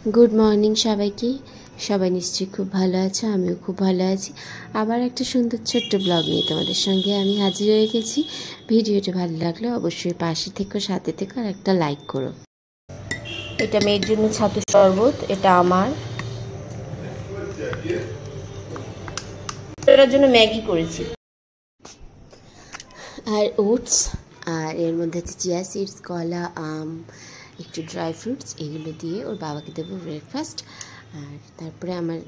Good morning सबाइके सबाई निश्चय खूब भालो आछो आमिও खूब भालो आछि। आबार एक सुंदर छोट्ट ब्लग निये तोमादेर संगे आमि हाजिर हये गेछि। भिडियोटा भालो लागले अवश्यई पाशे থেকো साथे থেকো আর একটা लाइक करो। এটা মেয়ের জন্য ছাতু শরবত, এটা আমার, এটার জন্য ম্যাগি করেছি আর ওটস, আর এর মধ্যে আছে চিয়া সিডস, কলা, আম, একটু ড্রাই ফ্রুটস, এগুলো দিয়ে ওর বাবাকে দেবো ব্রেকফাস্ট। আর তারপরে আমার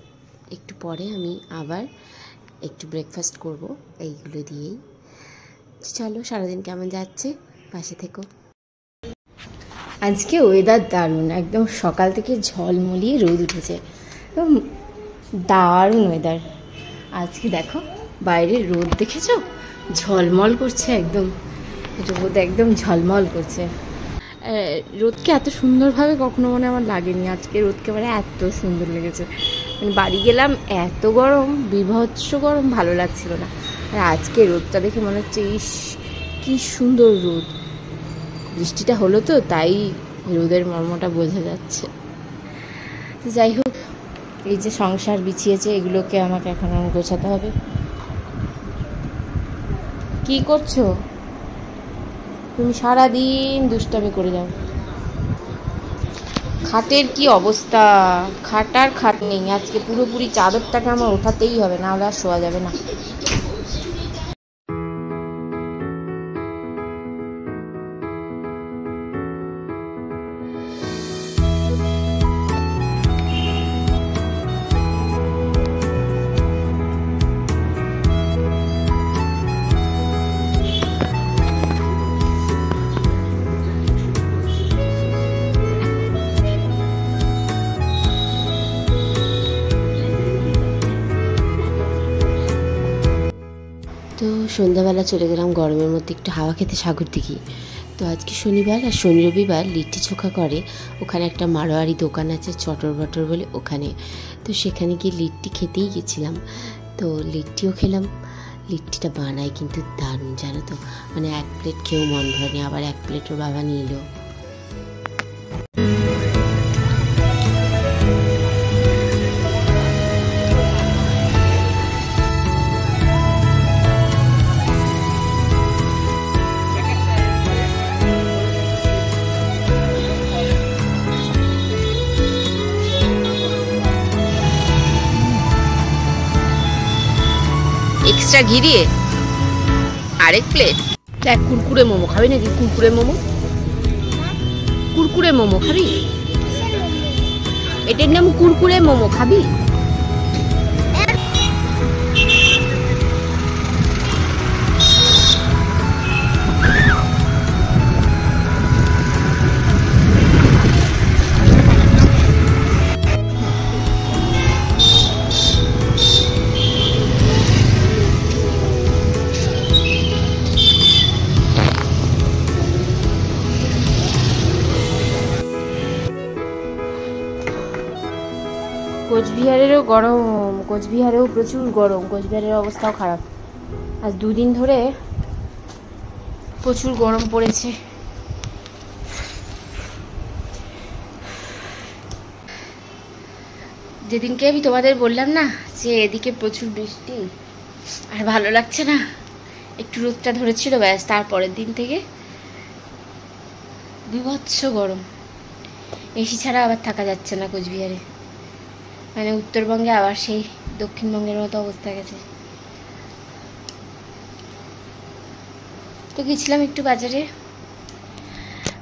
একটু পরে আমি আবার একটু ব্রেকফাস্ট করব এইগুলো দিয়েই। চলো সারাদিন কেমন যাচ্ছে পাশে থেকো। আজকে ওয়েদার দারুণ, একদম সকাল থেকে ঝলমলিয়ে রোদ উঠেছে, একদম দারুণ ওয়েদার। আজকে দেখো বাইরে রোদ দেখেছো, ঝলমল করছে, একদম রোদ একদম ঝলমল করছে। রোদকে এত সুন্দরভাবে কখনো মনে আমার লাগেনি, আজকে রোদকে মানে এত সুন্দর লেগেছে। মানে বাড়ি গেলাম এত গরম, বিভৎস গরম, ভালো লাগছিল না। আর আজকে রোদটা দেখে মনে হচ্ছে ইস কি সুন্দর রোদ। বৃষ্টিটা হলো তো তাই রোদের মর্মটা বোঝা যাচ্ছে। তো যাই হোক, এই যে সংসার বিছিয়েছে এগুলোকে আমাকে এখন গোছাতে হবে। কি করছো তুমি? সারাদিন দুষ্টামি করে যাও। খাটের কি অবস্থা, খাটার খাট নেই আজকে, পুরোপুরি চাদরটাকে আমার ওঠাতেই হবে, না হলে আর শোয়া যাবে না। তো সন্ধ্যাবেলা চলে গেলাম গরমের মধ্যে একটু হাওয়া খেতে সাগর দিঘি। তো আজকে শনিবার আর শনি রবিবার লিট্টি চোখা করে, ওখানে একটা মারোয়ারি দোকান আছে চটর বটর বলে, ওখানে। তো সেখানে গিয়ে লিট্টি খেতেই গেছিলাম। তো লিট্টিও খেলাম। লিট্টিটা বানায় কিন্তু দারুণ, জানো তো, মানে এক প্লেট খেয়েও মন ভরেনি, আবার এক প্লেট ওর বাবা নিল। এক্সট্রা ঘি দিয়ে আরেক প্লেট। দেখ কুরকুরে মোমো খাবি নাকি? কুরকুরে মোমো, কুরকুরে মোমো খাবি? এটার নাম কুরকুরে মোমো, খাবি? কোচবিহারেরও গরম, কোচবিহারেও প্রচুর গরম, কোচবিহারের অবস্থাও খারাপ। আজ দুদিন ধরে প্রচুর গরম পড়েছে। যেদিনকে আমি তোমাদের বললাম না যে এদিকে প্রচুর বৃষ্টি আর ভালো লাগছে না, একটু রোদটা ধরেছিল ব্যাস, তারপরের দিন থেকে বিভৎস গরম। এসি ছাড়া আবার থাকা যাচ্ছে না কোচবিহারে, মানে উত্তরবঙ্গে আবার সেই দক্ষিণবঙ্গের মতো অবস্থা গেছে। তো গেছিলাম একটু বাজারে,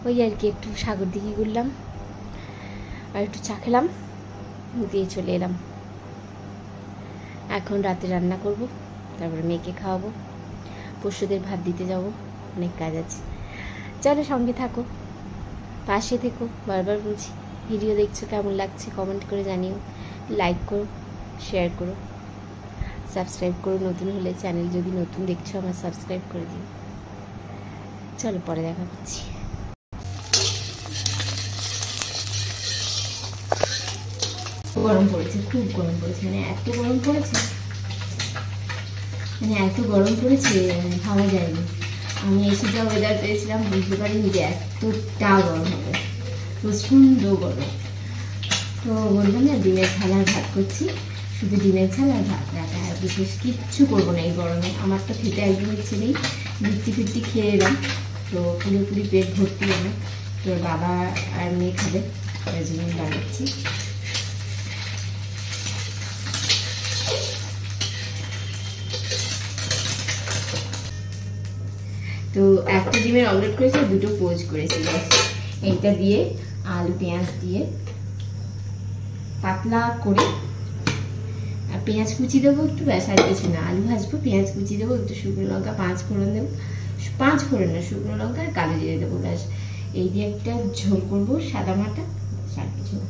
ওই আর কি, একটু সাগর দিঘি ঘুরলাম আর একটু চা খেলাম, দিয়ে চলে এলাম। এখন রাতে রান্না করব, তারপরে মেয়েকে খাওয়াবো, পশুদের ভাত দিতে যাব, অনেক কাজ আছে। চলো সঙ্গে থাকো, পাশে থেকো। বারবার বলছি, ভিডিও দেখছো কেমন লাগছে কমেন্ট করে জানিও, লাইক করো, শেয়ার করো, সাবস্ক্রাইব করো, নতুন হলে চ্যানেল যদি নতুন দেখছো আমার সাবস্ক্রাইব করে দিও। চলো পরে দেখা করছি। গরম পড়েছে, খুব গরম পড়েছে, মানে এত গরম পড়েছে, ভাবা যায়নি। আমি এসে যা ওয়েদার পেয়েছিলাম বুঝতে পারিনি যে এতটা গরম হবে, প্রচণ্ড গরম। তো বললাম না ডিমের ঝাল আর ভাত করছি, শুধু ডিমের ঝাল আর ভাত, রাতে আর বিশেষ কিচ্ছু করবো না এই গরমে। আমার তো খেতে একদম ইচ্ছে নেই, ফিরতি খেয়ে এলাম, তো পুরোপুরি পেট ভর্তি হবে। তোর বাবা আর মেয়ে খাবে, ওই জন্য বানাচ্ছি। তো একটা ডিমের অমলেট করেছি, দুটো পোচ করেছি। এইটা দিয়ে আলু পেঁয়াজ দিয়ে পাতলা করে, আর পেঁয়াজ কুচি দেবো একটু, ব্যাস আর কিছু না। আলু ভাজবো, পেঁয়াজ কুচি দেবো, একটু শুকনো লঙ্কা 5 ফোড়ন দেবো, 5 ফোড়ন না, শুকনো লঙ্কা আর কালো জিরে দেবো, ব্যাস। এই দিয়ে একটা ঝোল করবো সাদা মাটা, আর কিছু না।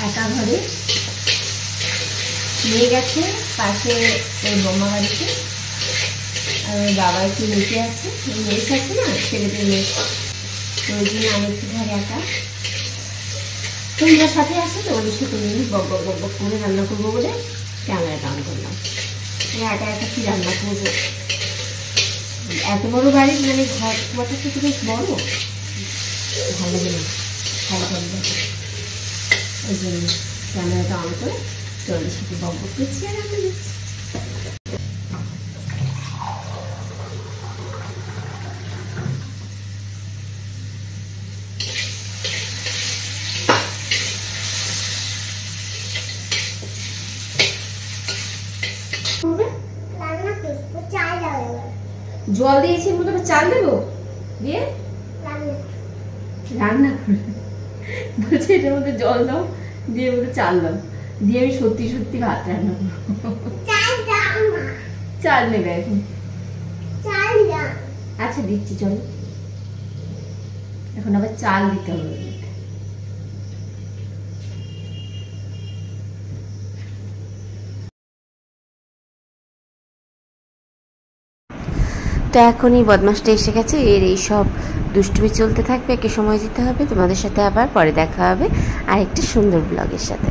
একা ঘরে নিয়ে গেছে পাশে ওই বোমা বাড়িতে, আর ওই বাবা একটু নিচে আছে, মেস আছে না ছেলেদের মেস, তো ওই জন্য আমি একটু ঘরে একা। তোমরা সাথে আসো তো, ওদের সাথে নিয়ে বক বক বক বক করে রান্না করবো বলে ক্যামেরাটা অন করলাম। একা একা কি রান্না করবো, এত বড় বাড়ি, মানে ঘরটা তো বেশ বড়, ভালো লাগে না ভালো করবে, ওই জন্য ক্যামেরাটা অন করে তোদের সাথে বক বক করছি আর আমি দিচ্ছি। জল দিয়েছি, মতো চাল দেবো দিয়ে রান্না করে বলছে এটার মধ্যে জল দাও, দিয়ে মধ্যে চাল দাও, দিয়ে আমি সত্যি সত্যি ভাত রান্না করবো। চাল নেবে এখন, আচ্ছা দিচ্ছি চলো, এখন আবার চাল দিতে হবে। তো এখনই বদমাসটা এসে গেছে, এর এইসব দুষ্টুমি চলতে থাকবে, একে সময় দিতে হবে। তোমাদের সাথে আবার পরে দেখা হবে আরেকটা সুন্দর ব্লগের সাথে।